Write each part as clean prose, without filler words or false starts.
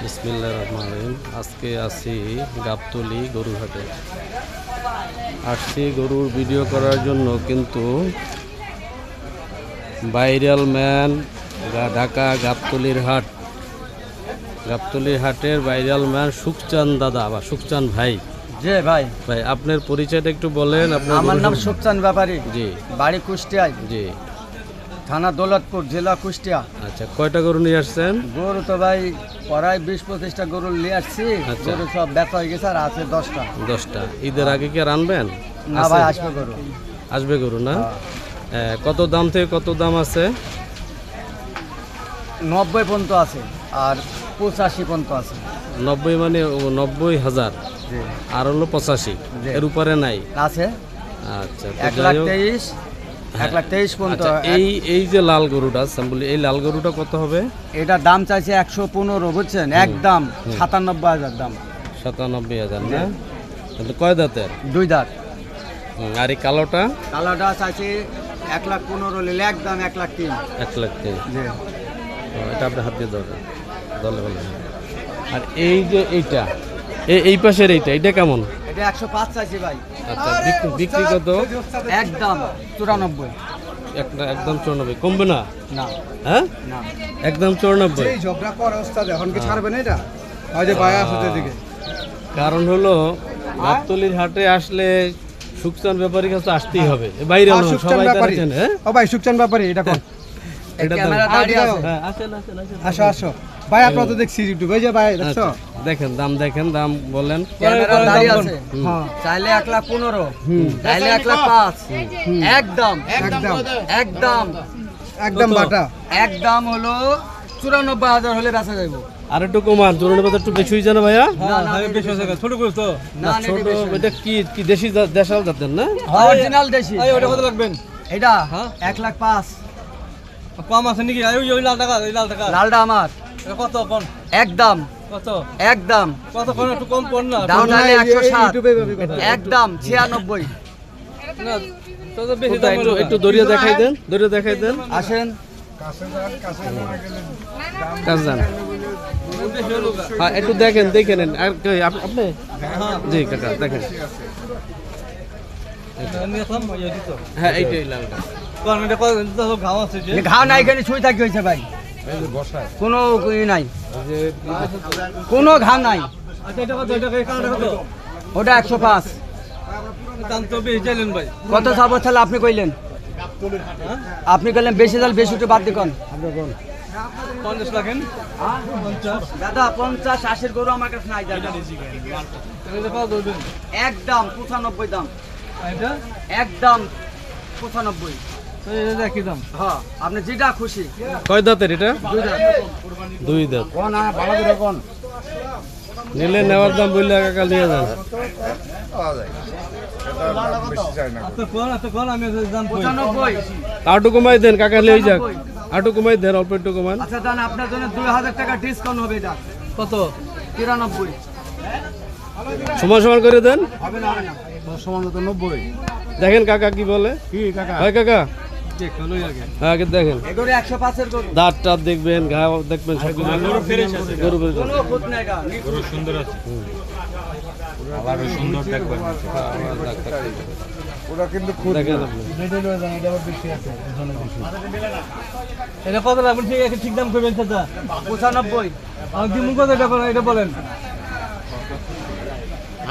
বিসমিল্লাহির রহমানির রহিম। আজকে আছি গাবতলী গরুর হাটে। আসছি গরুর ভিডিও করার জন্য, কিন্তু ভাইরাল ম্যান ঢাকা গাবতলীর হাট, গাবতলীর হাটের ভাইরাল ম্যান সুখচান দাদা বা সুখচান ভাই। জি ভাই, ভাই আপনার পরিচয়টা একটু বলেন। আমার নাম সুখচান ব্যাপারী। জি। বাড়ি কুষ্টিয়ায়। জি। থানা দৌলতপুর, জেলা কুষ্টিয়া। আচ্ছা, কয়টা গরু নিয়ে আসছেন? গরু তো ভাই প্রায় 20-25টা গরু নিয়ে আসছি। আচ্ছা। গরু সব ব্যথা হয়ে গেছে আর আছে 10টা। 10টা। ঈদের আগে কি আর আনবেন? না ভাই, আসবে গরু। আসবে গরু না? কত দাম থেকে কত দাম আছে? 90 পর্যন্ত আছে আর 85 পর্যন্ত আছে। 90 মানে 90,000, জি। আর হলো 85, জি। এর উপরে নাই? আছে আচ্ছা, তো 1,23,000, হ্যাঁ। 1,23,000 পর্যন্ত। আচ্ছা, এই যে লাল গরুটা বলি, এই লাল গরুটা কত হবে? এটার দাম চাইছে 115, বুঝছেন? একদম 97,000 দাম। 97,000 না? তাহলে কয় দাঁতের? 2 দাঁত। আর এই কালোটা? কালোটা চাইছে 1,15,000 নিলে একদম 1,03,000। 1,03,000। জি। এটা আপনি হাত দিয়ে ধরেন, দলে বলে। আর এই যে এইটা, এই পাশের এইটা কেমন? এটা 105 চাইছি ভাই। আচ্ছা, বিক্রি কত? একদম 94। একদম 94, কমবে না? না। হ্যাঁ, না। একদম 94। এই ঝগড়া করে ওস্তাদ, এখন কি ছাড়বে না এটা? ওই যে ভাই আছে এদিকে। কারণ হলো গাবতলীর হাটে আসলে সুখচান ব্যাপারীর কাছে আসতেই হবে। বাইরে সবাই তারা চেনে। হ্যাঁ, ও ভাই সুখচান ব্যাপারী, এটা কোন? এটা দাম। ক্যামেরা দাঁড়িয়ে আছে। হ্যাঁ, আসেন আসেন আসেন। আসো আসো ভাই, আপনারা তো দেখছি ইউটিউবে, এই যে ভাই দেখছো? আচ্ছা, দেখেন দাম বলেন। ক্যামেরা দাঁড়িয়ে আছে। হ্যাঁ, চাইলে 1,15,000, চাইলে 1,05,000। একদম একদম একদম একদম কত? বাটা। একদম হলো 94,000 হলে বেচা যাইব। আর একটু কমান, জোরের কথা একটু বেশি হয়ে যায় না ভাইয়া? না না, ছোট করে তো না, না, না, ছোট। বেশি না। এটা কি দেশি দেশাল জাতের না? অরিজিনাল দেশি। ওটা কত লাগবেন? এটা 1,05,000। কম আছে নাকি? ওই লাল টাকা, ওই লাল টাকা লালটা আমার। কত কোন? একদম কত একদম কত কোন? একটু কম কোন না? দাম চাইলে 107। ইউটিউবে ভাবি কথা। একদম 96। না তো তো বেশি কোনটা? দাম হলো। একটু দড়িয়ে দেখাই দেন। আসেন। কাজ যান। বেশি হলো গা। হ্যাঁ, একটু দেখে নেন। আর আপনি? জি কাকা, দেখেন। নিয়ে আসলাম, ওই দিত। হ্যাঁ, এইটাই লালটা। কোন এটা কত তো ঘাও আছে যে? ঘাও নাই, এখানে ছুঁই থাকি হয়েছে ভাই। কোনো ই নাই, কোনো ঘাও নাই। আচ্ছা, এটা কত? এটা কালারটা কত? ওটা 105। দাম তো বেশি চাইলেন ভাই। কত চাবো তাহলে আপনি কইলেন? আপনি কইলেন বেশি চাল, বেশি উঠে বাদ দিকন। 50 লাখেন? 50? দাদা 50-80 গরু আমার কাছে নাই দাদা। এটা কত ধরবেন? একদম 95 দাম। এটা? একদম 95। তো এটা কি দাম? হ্যাঁ, আপনি যেটা খুশি। কয় দাঁতের এটা? 2 দাম। 2 দাঁত। কোন ভালো করে কোন? নিলে নেওয়ার দাম বললে কাকা নিয়ে যান। আচ্ছা কোন আমি দাম কই? 95। আটু কমাই দেন কাকা, লিয়ে যাক। আটু কমাই দেন, অল্প একটু কমান। আচ্ছা দান, আপনার জন্য 2,000 টাকা ডিসকাউন্ট হবে। এটা কত? 93। সমান করে দেন। হবে না, হবে না। সমান তো 90। দেখেন কাকা কি বলে। কি কাকা? হয় কাকা? দেখ হলোই আগে। হ্যাঁ, আগে দেখেন। এগুলো 105-এর গরু। দাঁত টাত দেখবেন, ঘা দেখবেন, সব কিছু। গরু ফ্রেশ আছে। গরু বের করুন। কোনো খুঁত নাই গা। গরু সুন্দর আছে। আবার সুন্দর দেখবেন। ওরা কিন্তু খুব দেখেন আপনি। এটা কত লাগবে? ঠিক আছে, ঠিক দাম করবেন চাচা। 95। আমি কি মুখ কথা এটা বলেন।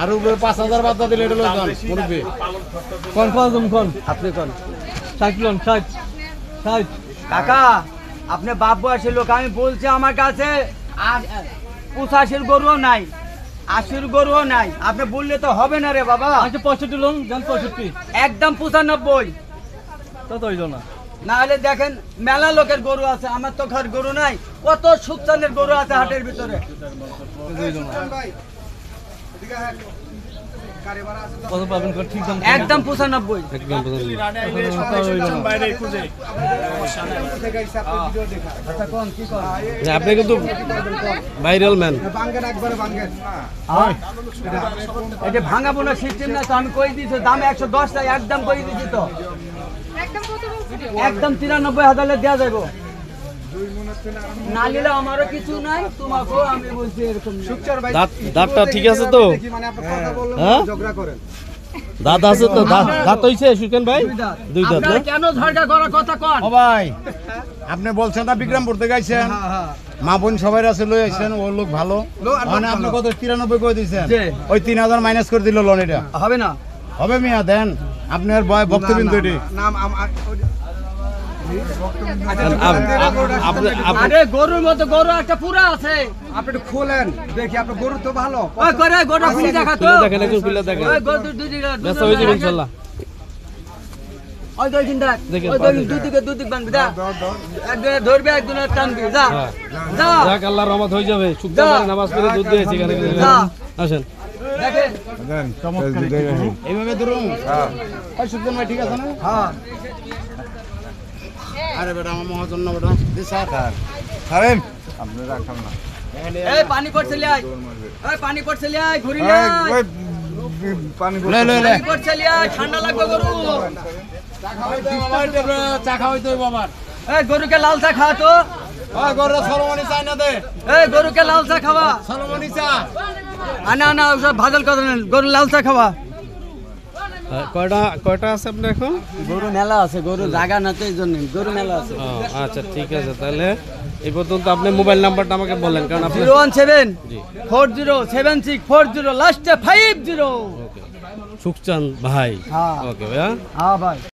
আর 5,000 বাদ দিলে এটা লই যান মুরব্বি। কোন কোন? আপনি কোন? 60 লোন 60 60। কাকা, আপনি বাপ বয়সের লোক, আমি বলছি আমার কাছে 85-এর গরুও নাই, 80-এর গরুও নাই। আপনি বললে তো হবে না রে বাবা। আচ্ছা 65 লোন জান 65। একদম 95। তত হইল না। না হলে দেখেন মেলা লোকের গরু আছে, আমার তো ঘর গরু নাই। কত সুকচানের গরু আছে হাটের ভিতরে। হইল না। কত পাবেন কোন? ঠিক দাম একদম 95। একদম পছন্দ। আচ্ছা কোন কি কোন? না, আপনি কিন্তু ভাইরাল ম্যান। বাঙ্গেন একবারে বাঙ্গেন। এটা ভাঙা বোনা সিস্টেম না তো, আমি কই দিছি দাম 110 টাকা, একদম কই দিছি তো। একদম 93,000 দেওয়া যাবো। না নিলে আমারও কিছু নাই, তোমাকেও আমি বলছি এরকম না। দাঁতটা ঠিক আছে তো? হ্যাঁ দাঁত আছে তো? দাঁত হইছে সুকেন ভাই? দুই দাঁত না? আপনারা কেন ঝগড়া করার কথা কন? ও ভাই আপনি বলছেন না বিক্রমপুর থেকে আইছেন, মা বোন সবাই আছে লই আইছেন, ও লোক ভালো। মানে আপনি কত 93 করে দিয়েছেন, জি। ওই 3000 মাইনাস করে দিল লোন। এটা হবে না। হবে মিয়া দেন, আপনার বক্তব্য এটি। আরে গরুর মতো গরু একটা পুরা আছে, আপনি একটু খোলেন দেখি, আপনার গরু তো ভালো। ওই করে গরুটা খুলে দেখা তো। খুলে দেখেন, একজন খুলে দেখেন। ওই গরু দুদিকে ব্যস্ত হয়ে যাবে ইনশাল্লাহ। ওই দেখেন দেখ, দেখেন, ওই দেখেন দুদিকে বানবি যা। একজনে ধরবে একজনে টানবি যা। হ্যাঁ। যা যাক আল্লাহর রহমত হয়ে যাবে। শুক্রবারে নামাজ পড়ে দুধ দিয়েছি এখানে। যা। আসেন। দেখেন। এইভাবে ধরুন। ওই সুজন ভাই ঠিক আছে না? হ্যাঁ। আরে বেটা আমার মহাজন না বেটা দি স্যার ছাড়েন, আপনি রাখান না। এই পানি পড়ছে লে আয়। ওই পানি পড়ছে লে আয়, ঘুরি লে আয়। ওই পানি লে লে লে পানি পড়ছে লে আয়, ঠান্ডা লাগবে গরু। চা খাওয়াই তো বাবার। এই গরুকে লাল চা খাওয়া তো। ওই গরু সলমনি চাই না দে, এই গরুকে লাল চা খাওয়া। সলমনি চা। আনা না ওসব ভাজল কথা নেই, গরু লাল চা খাওয়া। কয়টা আছে আপনার এখন? গরু মেলা আছে, গরু জায়গা না তো এই জন্য গরু মেলা আছে। ও, আচ্ছা ঠিক আছে, তাহলে এই পর্যন্ত আপনি মোবাইল নাম্বারটা আমাকে বলেন, কারণ আপনি 017407640 লাস্টে 50। ওকে সুখচাঁদ ভাই। হ্যাঁ। ওকে ভাইয়া। হ্যাঁ ভাই।